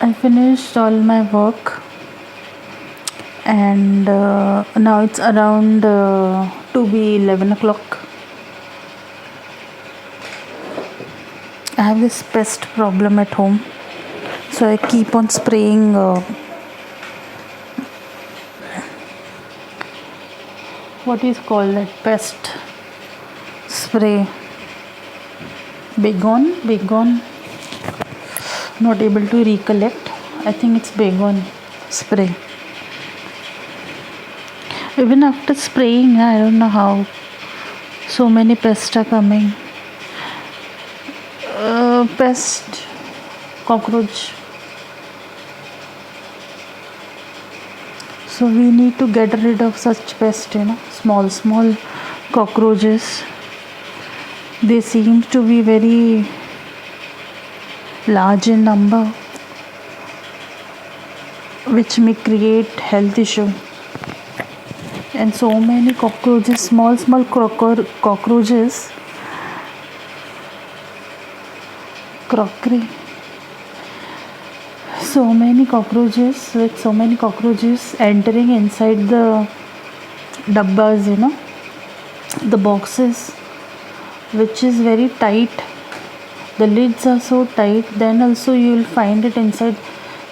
I finished all my work, and now it's around to be 11 o'clock. I have this pest problem at home, so I keep on spraying what is called that pest spray. Baygon, not able to recollect. I think it's Baygon spray. Even after spraying, I don't know how so many pests are coming. Pest, cockroach. So we need to get rid of such pests, small cockroaches. They seem to be very large in number, which may create health issue. And so many cockroaches, small cockroaches, crockery. So many cockroaches entering inside the dabbas, the boxes, which is very tight. The lids are so tight, then also you will find it inside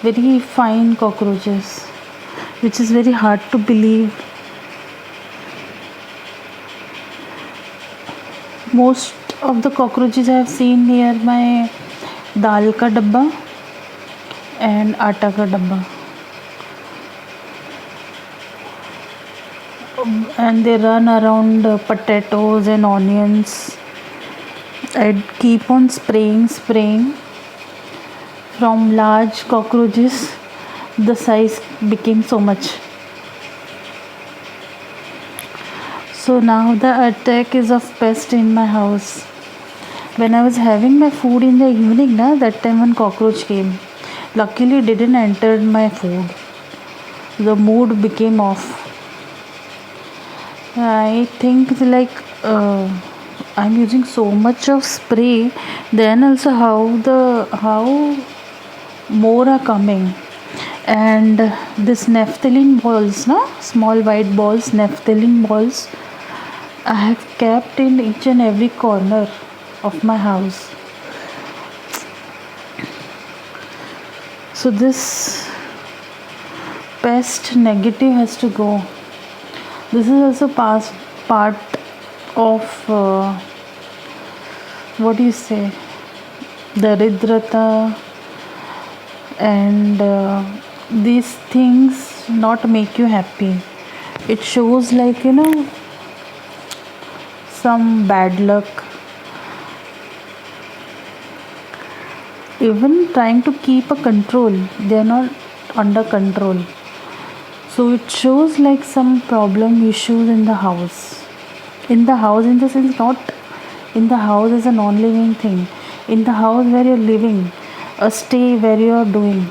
very fine cockroaches, which is very hard to believe. Most of the cockroaches I have seen near my dal ka dabba and atta ka dabba, and they run around potatoes and onions. I'd keep on spraying from large cockroaches. The size became so much. So now the attack is of pest in my house. When I was having my food in the evening, that time one cockroach came. Luckily didn't enter my food. The mood became off. I think I'm using so much of spray, then also how more are coming. And this naphthalene balls, small white balls, naphthalene balls, I have kept in each and every corner of my house. So this pest negative has to go. This is also part of what do you say, daridrata, and these things not make you happy. It shows some bad luck. Even trying to keep a control, they are not under control. So it shows like some problem issues in the house. In the house, in the sense, not in the house as a non-living thing. In the house where you're living, a stay where you are doing,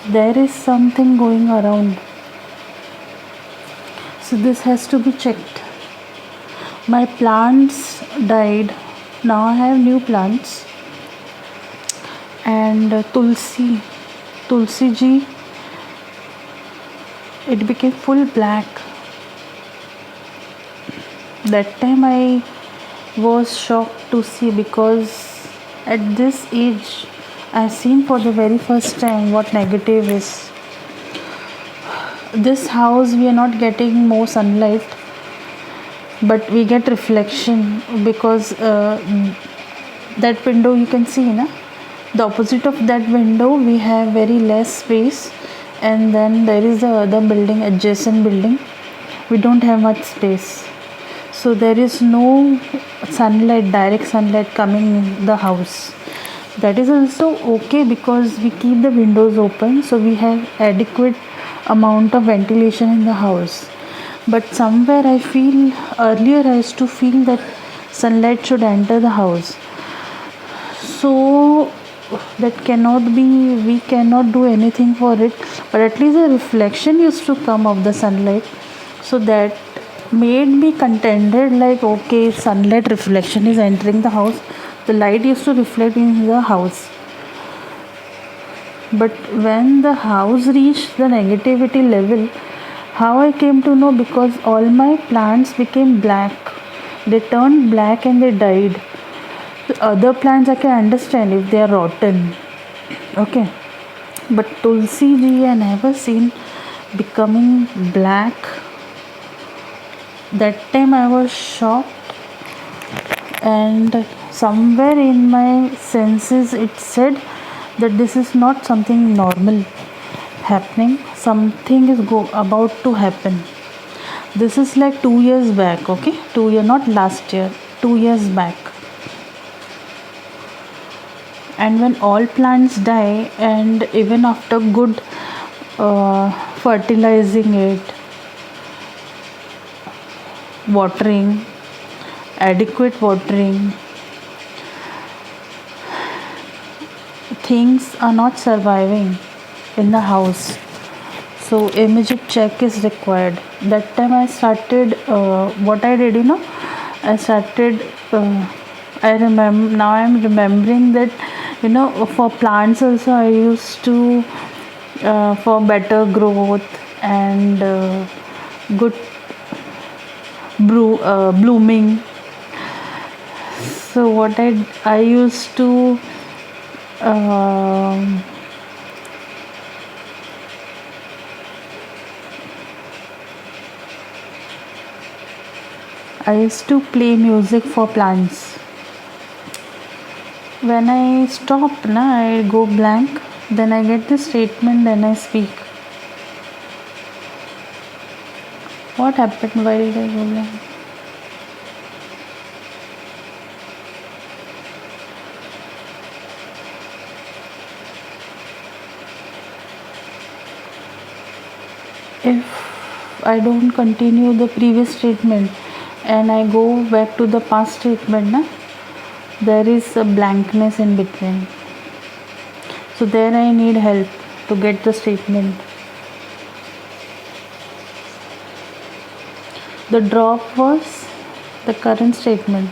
there is something going around. So this has to be checked. My plants died. Now I have new plants. And Tulsi ji, it became full black. That time I was shocked to see, because at this age I've seen for the very first time what negative is. This house we are not getting more sunlight, but we get reflection, because that window you can see, the opposite of that window we have very less space, and then there is the other building, adjacent building, we don't have much space, so there is no direct sunlight coming in the house. That is also okay, because we keep the windows open, so we have adequate amount of ventilation in the house. But somewhere I feel, earlier I used to feel that sunlight should enter the house, so that cannot be, we cannot do anything for it, but at least a reflection used to come of the sunlight. So that made me contented, like okay, sunlight reflection is entering the house, the light used to reflect in the house. But when the house reached the negativity level, how I came to know, because all my plants became black. They turned black and they died. The other plants I can understand if they are rotten. Okay. But Tulsi ji I never seen becoming black. That time I was shocked, and somewhere in my senses it said that this is not something normal happening, something is about to happen. This is like 2 years back, okay, 2 year, not last year, 2 years back. And when all plants die, and even after good fertilizing it, watering, adequate watering, things are not surviving in the house, so immediate check is required. That time I started what I did, I started I remember now, I'm remembering that, for plants also I used to for better growth and good blooming. So what I used to I used to play music for plants. When I stop, I go blank. Then I get the statement. Then I speak. What happened? Why did I go blank? If I don't continue the previous statement and I go back to the past statement, there is a blankness in between. So there I need help to get the statement. The drop was the current statement.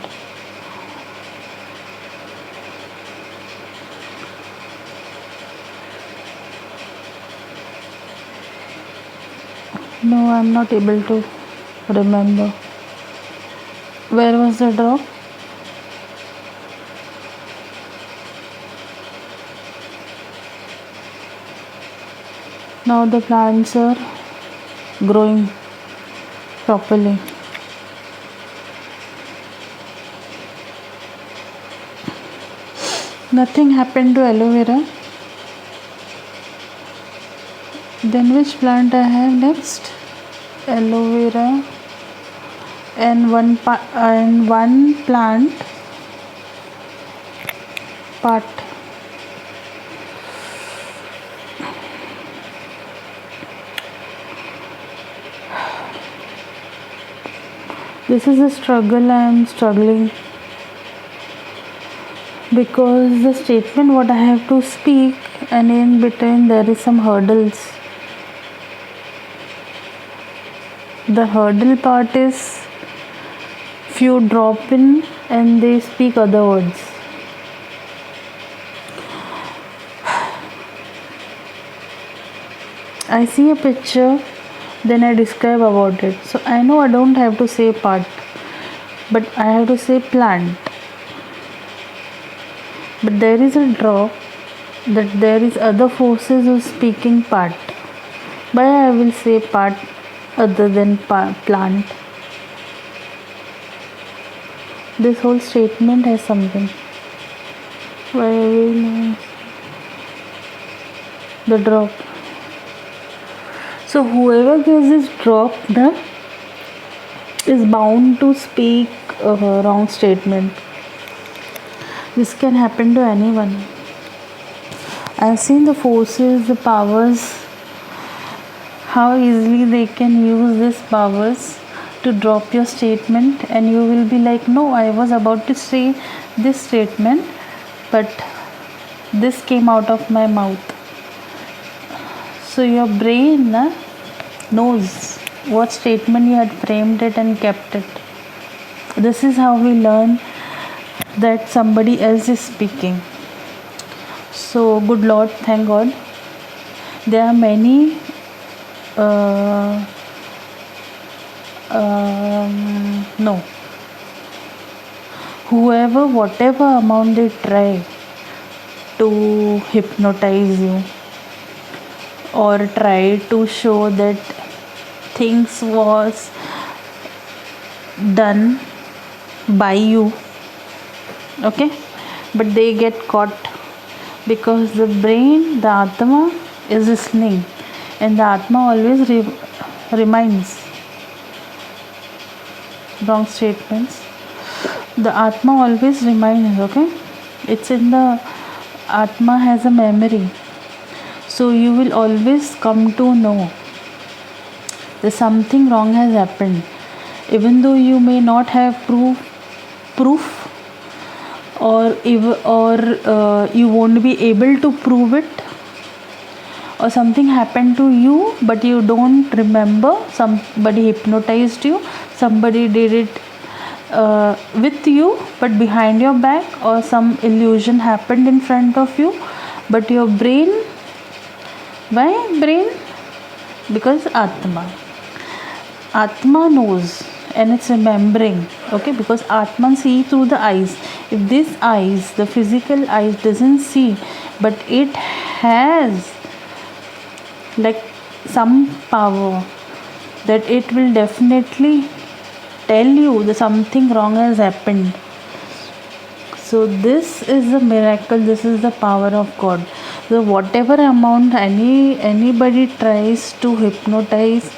No, I'm not able to remember. Where was the drop? Now the plants are growing properly. Nothing happened to aloe vera. Then which plant I have next? Aloe vera and one plant pot. This is a struggle I am struggling, because the statement what I have to speak, and in between there is some hurdles. The hurdle part is few drop in and they speak other words. I see a picture, then I describe about it. So I know I don't have to say part, but I have to say plant. But there is a drop that there is other forces of speaking part. Why I will say part other than plant? This whole statement has something. Why I will the drop. So whoever gives this drop is bound to speak a wrong statement. This can happen to anyone. I've seen the forces, the powers, how easily they can use these powers to drop your statement, and you will be like, no, I was about to say this statement, but this came out of my mouth. So your brain knows what statement you had framed it and kept it. This is how we learn that somebody else is speaking. So good Lord, thank God there are many no, whoever, whatever amount they try to hypnotize you or try to show that things was done by you, okay, but they get caught because the brain, the Atma is listening, and the Atma always reminds. Wrong statements. The Atma always reminds, okay, it's in the Atma has a memory, so you will always come to know that something wrong has happened, even though you may not have proof or you won't be able to prove it, or something happened to you but you don't remember, somebody hypnotized you, somebody did it with you but behind your back, or some illusion happened in front of you, but your brain, why brain? Because Atma knows and it's remembering, okay, because Atma see through the eyes. If this eyes, the physical eyes doesn't see, but it has like some power that it will definitely tell you that something wrong has happened. So this is the miracle, this is the power of God. So whatever amount anybody tries to hypnotize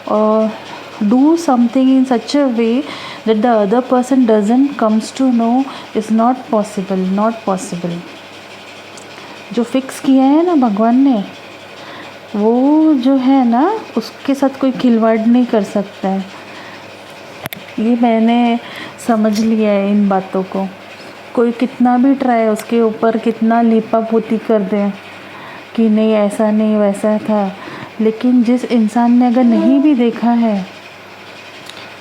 or do something in such a way that the other person doesn't comes to know, is not possible. जो fix किया है ना भगवान ने, वो जो है ना, उसके साथ कोई खिलवाड़ नहीं कर सकता है। ये मैंने समझ लिया है इन बातों को। कोई कितना भी ट्राई, उसके ऊपर कितना लीपापोती कर दे कि नहीं ऐसा नहीं वैसा था, लेकिन जिस इंसान ने अगर नहीं भी देखा है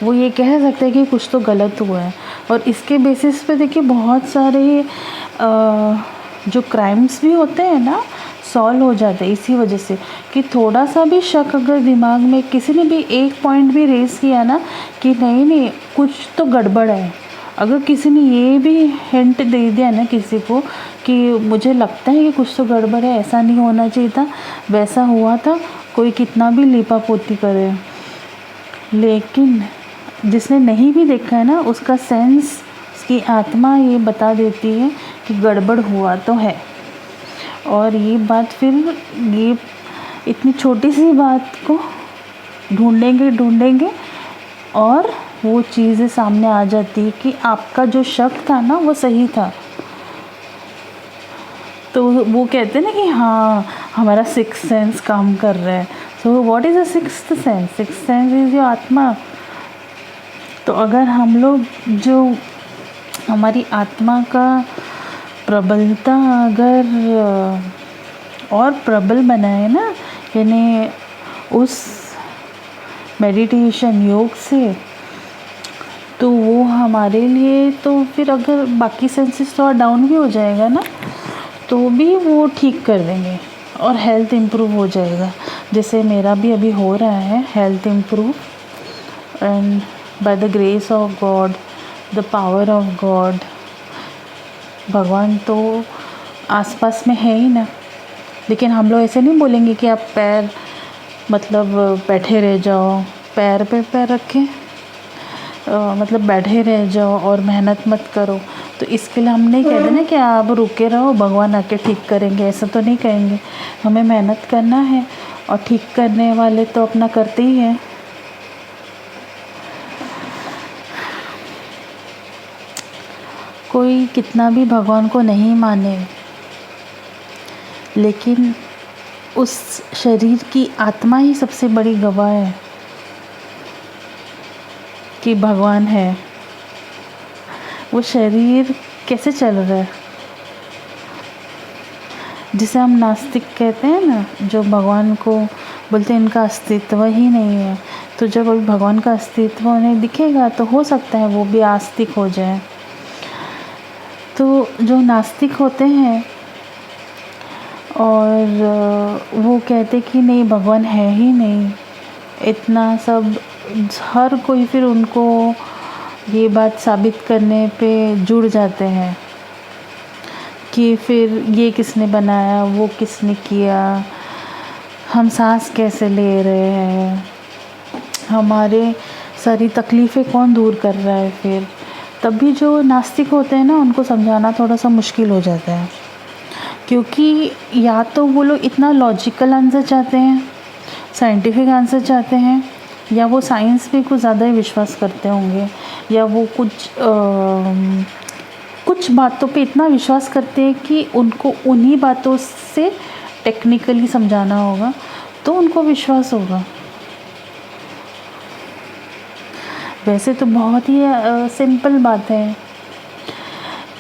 वो ये कह सकता है कि कुछ तो गलत हुआ है। और इसके बेसिस पे देखिए बहुत सारे जो क्राइम्स भी होते हैं ना, सॉल्व हो जाते हैं इसी वजह से कि थोड़ा सा भी शक अगर दिमाग में किसी ने भी एक पॉइंट भी रेस किया ना कि नहीं कुछ तो गड़बड़ है, अगर किसी ने ये भी हिंट दे दिया ना किसी को कि मुझे लगता है कि कुछ तो गड़बड़ है, ऐसा नहीं होना चाहिए था, वैसा हुआ था, कोई कितना भी लीपापोती करे, लेकिन जिसने नहीं भी देखा है ना, उसका सेंस, उसकी आत्मा ये बता देती है कि गड़बड़ हुआ तो है। और ये बात फिर ये इतनी छोटी सी बात को ढूंढेंगे और वो चीज़ें सामने आ जाती है कि आपका जो शक था ना वो सही था। तो वो कहते हैं ना कि हाँ हमारा सिक्स्थ सेंस काम कर रहा है। So what is a sixth sense? Sixth sense is your आत्मा। तो अगर हम लोग जो हमारी आत्मा का प्रबलता अगर और प्रबल बनाए ना, यानी उस मेडिटेशन योग से, तो वो हमारे लिए, तो फिर अगर बाकी सेंसेस थोड़ा डाउन भी हो जाएगा ना तो भी वो ठीक कर देंगे और हेल्थ इम्प्रूव हो जाएगा। जैसे मेरा भी अभी हो रहा है health improve, and by the grace of God, the power of God. भगवान तो आसपास में है ही ना, लेकिन हम लोग ऐसे नहीं बोलेंगे कि आप पैर मतलब बैठे रह जाओ, पैर पे पैर रखें, मतलब बैठे रह जाओ और मेहनत मत करो। तो इसके लिए हम नहीं कहते ना कि आप रुके रहो भगवान आके ठीक करेंगे, ऐसा तो नहीं कहेंगे। हमें मेहनत करना है और ठीक करने वाले तो अपना करते ही हैं। कोई कितना भी भगवान को नहीं माने, लेकिन उस शरीर की आत्मा ही सबसे बड़ी गवाह है कि भगवान है। वो शरीर कैसे चल रहा है, जिसे हम नास्तिक कहते हैं ना, जो भगवान को बोलते हैं इनका अस्तित्व ही नहीं है। तो जब अभी भगवान का अस्तित्व उन्हें दिखेगा तो हो सकता है वो भी आस्तिक हो जाए। तो जो नास्तिक होते हैं और वो कहते कि नहीं भगवान है ही नहीं, इतना सब। हर कोई फिर उनको ये बात साबित करने पे जुड़ जाते हैं कि फिर ये किसने बनाया, वो किसने किया, हम सांस कैसे ले रहे हैं, हमारे सारी तकलीफ़ें कौन दूर कर रहा है। फिर तब भी जो नास्तिक होते हैं ना, उनको समझाना थोड़ा सा मुश्किल हो जाता है, क्योंकि या तो वो लोग इतना लॉजिकल आंसर चाहते हैं, साइंटिफिक आंसर चाहते हैं, या वो साइंस पे कुछ ज़्यादा ही विश्वास करते होंगे, या वो कुछ बातों पे इतना विश्वास करते हैं कि उनको उन्हीं बातों से टेक्निकली समझाना होगा तो उनको विश्वास होगा। वैसे तो बहुत ही सिंपल बात है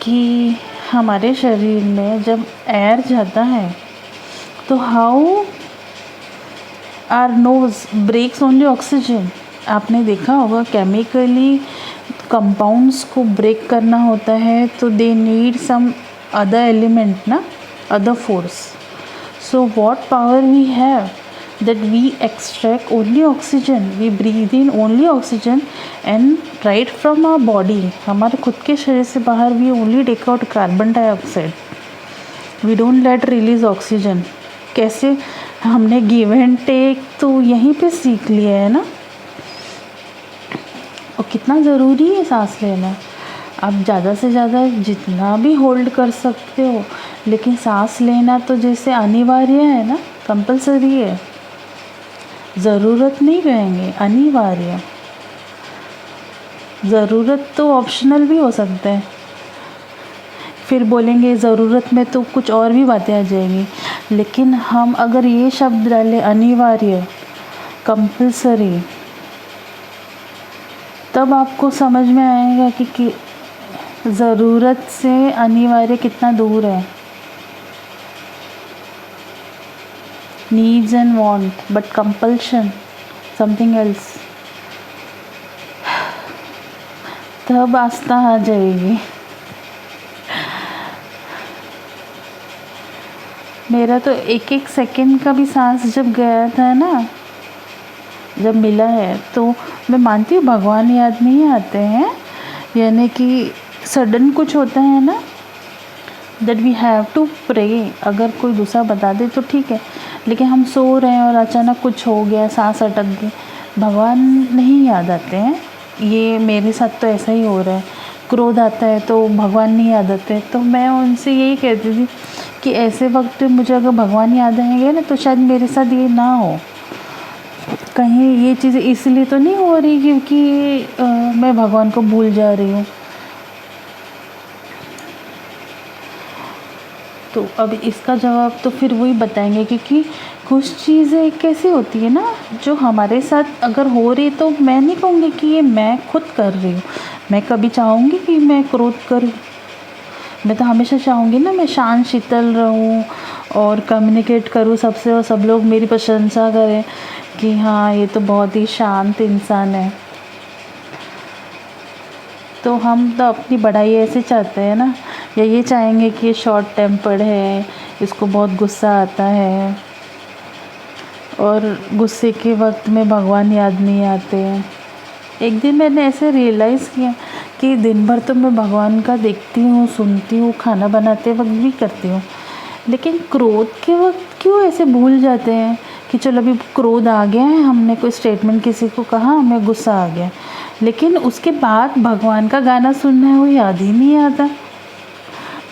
कि हमारे शरीर में जब एयर जाता है तो how are nose breaks only oxygen. आपने देखा होगा केमिकली कंपाउंड्स को ब्रेक करना होता है तो they need some other element ना, other force. So what power we have that we extract only oxygen, we breathe in only oxygen and right from our body, हमारे खुद के शरीर से बाहर we only take out carbon dioxide, we don't let release oxygen। कैसे हमने give and take तो यहीं पे सीख लिया है ना। और कितना ज़रूरी है सांस लेना। आप ज़्यादा से ज़्यादा जितना भी होल्ड कर सकते हो, लेकिन सांस लेना तो जैसे अनिवार्य है ना, कंपलसरी है, ज़रूरत नहीं कहेंगे, अनिवार्य। ज़रूरत तो ऑप्शनल भी हो सकता है, फिर बोलेंगे ज़रूरत में तो कुछ और भी बातें आ जाएंगी, लेकिन हम अगर ये शब्द डालें अनिवार्य, कंपलसरी, तब आपको समझ में आएगा कि ज़रूरत से अनिवार्य कितना दूर है। needs and want but compulsion something else। तब आस्था आ जाएगी। मेरा तो एक एक सेकंड का भी सांस जब गया था ना, जब मिला है, तो मैं मानती हूँ भगवान याद नहीं आते हैं, यानी कि सडन कुछ होता है ना, that we have to pray. अगर कोई दूसरा बता दे तो ठीक है, लेकिन हम सो रहे हैं और अचानक कुछ हो गया, सांस अटक गई, भगवान नहीं याद आते हैं। ये मेरे साथ तो ऐसा ही हो रहा है। क्रोध आता है तो भगवान नहीं याद आते। तो मैं उनसे यही कहती थी कि ऐसे वक्त मुझे अगर भगवान याद आएंगे ना, तो शायद मेरे साथ ये ना हो। कहीं ये चीज़ें इसलिए तो नहीं हो रही क्योंकि मैं भगवान को भूल जा रही हूँ। तो अब इसका जवाब तो फिर वही बताएंगे, क्योंकि कुछ चीज़ें कैसी होती है ना, जो हमारे साथ अगर हो रही, तो मैं नहीं कहूँगी कि ये मैं खुद कर रही हूँ। मैं कभी चाहूँगी कि मैं क्रोध करूँ? मैं तो हमेशा चाहूँगी ना मैं शांत शीतल रहूँ और कम्युनिकेट करूँ सबसे, और सब लोग मेरी प्रशंसा करें कि हाँ ये तो बहुत ही शांत इंसान है। तो हम तो अपनी बढ़ाई ऐसे चाहते हैं ना, या ये चाहेंगे कि ये शॉर्ट टेम्पर्ड है, इसको बहुत गुस्सा आता है, और गुस्से के वक्त में भगवान याद नहीं आते हैं। एक दिन मैंने ऐसे रियलाइज़ किया कि दिन भर तो मैं भगवान का देखती हूँ, सुनती हूँ, खाना बनाते वक्त भी करती हूँ, लेकिन क्रोध के वक्त क्यों ऐसे भूल जाते हैं कि चलो अभी क्रोध आ गया है, हमने कोई स्टेटमेंट किसी को कहा, हमें गुस्सा आ गया, लेकिन उसके बाद भगवान का गाना सुनना है वो याद ही नहीं आता।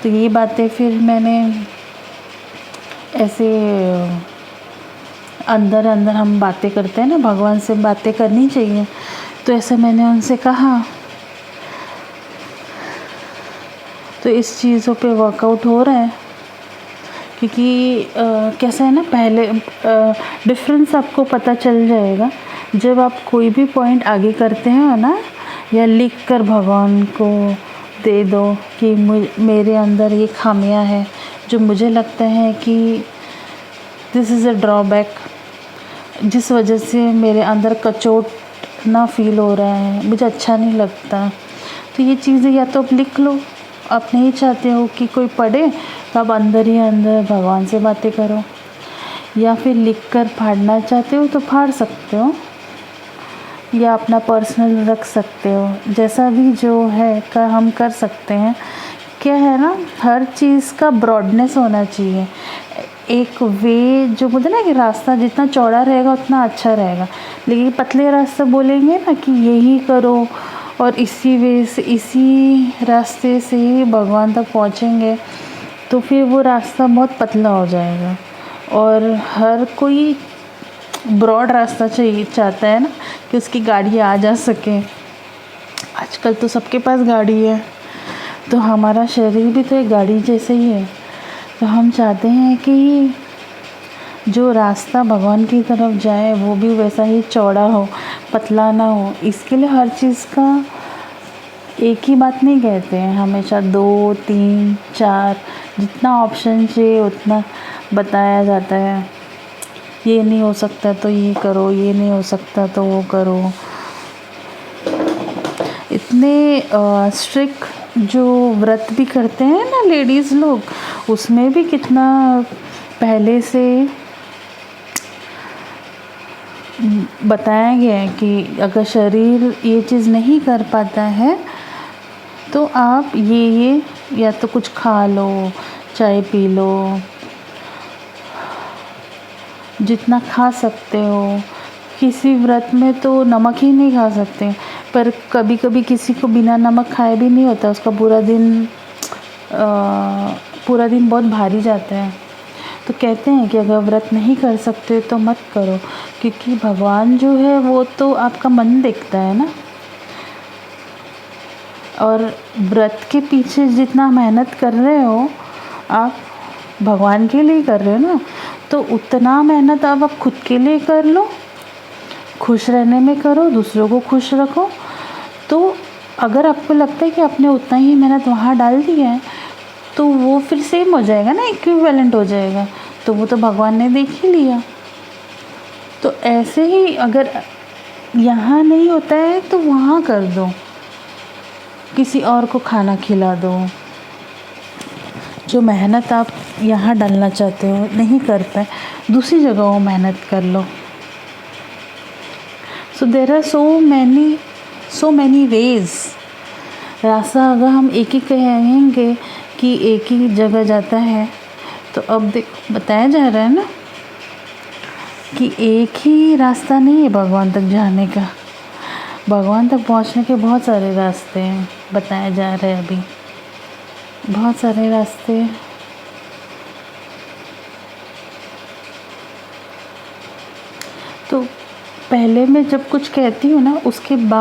तो ये बातें फिर मैंने ऐसे अंदर अंदर हम बातें करते हैं ना, भगवान से बातें करनी चाहिए, तो ऐसे मैंने उनसे कहा। तो इस चीज़ों पे वर्कआउट हो रहा है, क्योंकि कैसा है ना, पहले डिफरेंस आपको पता चल जाएगा जब आप कोई भी पॉइंट आगे करते हैं ना, या लिख कर भगवान को दे दो कि मेरे अंदर ये खामियां है जो मुझे लगता है कि दिस इज़ अ ड्रॉबैक, जिस वजह से मेरे अंदर कचोट ना फील हो रहा है, मुझे अच्छा नहीं लगता। तो ये चीज़ें या तो आप लिख लो, आप नहीं चाहते हो कि कोई पढ़े, तब अंदर ही अंदर भगवान से बातें करो, या फिर लिख कर फाड़ना चाहते हो तो फाड़ सकते हो, या अपना पर्सनल रख सकते हो, जैसा भी जो है का हम कर सकते हैं। क्या है ना, हर चीज़ का ब्रॉडनेस होना चाहिए। एक वे जो बोलते ना कि रास्ता जितना चौड़ा रहेगा उतना अच्छा रहेगा, लेकिन पतले रास्ते बोलेंगे ना कि यही करो और इसी वे से, इसी रास्ते से ही भगवान तक पहुँचेंगे, तो फिर वो रास्ता बहुत पतला हो जाएगा। और हर कोई ब्रॉड रास्ता चाहिए, चाहता है ना कि उसकी गाड़ी आ जा सके। आजकल तो सबके पास गाड़ी है, तो हमारा शरीर भी तो एक गाड़ी जैसे ही है। तो हम चाहते हैं कि जो रास्ता भगवान की तरफ जाए वो भी वैसा ही चौड़ा हो, पतला ना हो। इसके लिए हर चीज़ का एक ही बात नहीं कहते हैं, हमेशा 2, 3, 4 जितना ऑप्शन चाहिए उतना बताया जाता है। ये नहीं हो सकता तो ये करो, ये नहीं हो सकता तो वो करो। इतने स्ट्रिक्ट जो व्रत भी करते हैं ना लेडीज़ लोग, उसमें भी कितना पहले से बताया गया है कि अगर शरीर ये चीज़ नहीं कर पाता है तो आप ये या तो कुछ खा लो, चाय पी लो, जितना खा सकते हो। किसी व्रत में तो नमक ही नहीं खा सकते, पर कभी कभी किसी को बिना नमक खाए भी नहीं होता, उसका पूरा दिन बहुत भारी जाता है। तो कहते हैं कि अगर व्रत नहीं कर सकते तो मत करो, क्योंकि भगवान जो है वो तो आपका मन देखता है ना। और व्रत के पीछे जितना मेहनत कर रहे हो आप, भगवान के लिए कर रहे हो ना, तो उतना मेहनत आप खुद के लिए कर लो, खुश रहने में करो, दूसरों को खुश रखो। तो अगर आपको लगता है कि आपने उतना ही मेहनत वहाँ डाल दिया है तो वो फिर सेम हो जाएगा ना, इक्विवेलेंट हो जाएगा, तो वो तो भगवान ने देख ही लिया। तो ऐसे ही अगर यहाँ नहीं होता है तो वहाँ कर दो, किसी और को खाना खिला दो। जो मेहनत आप यहाँ डालना चाहते हो नहीं कर पाए, दूसरी जगह वो मेहनत कर लो। So there are so many ways. रास्ता अगर हम एक ही कहेंगे कि एक ही जगह जाता है, तो अब बताया जा रहा है ना कि एक ही रास्ता नहीं है भगवान तक जाने का। भगवान तक पहुंचने के बहुत सारे रास्ते हैं, बताया जा रहा है अभी, बहुत सारे रास्ते। तो पहले मैं जब कुछ कहती हूँ ना, उसके बाद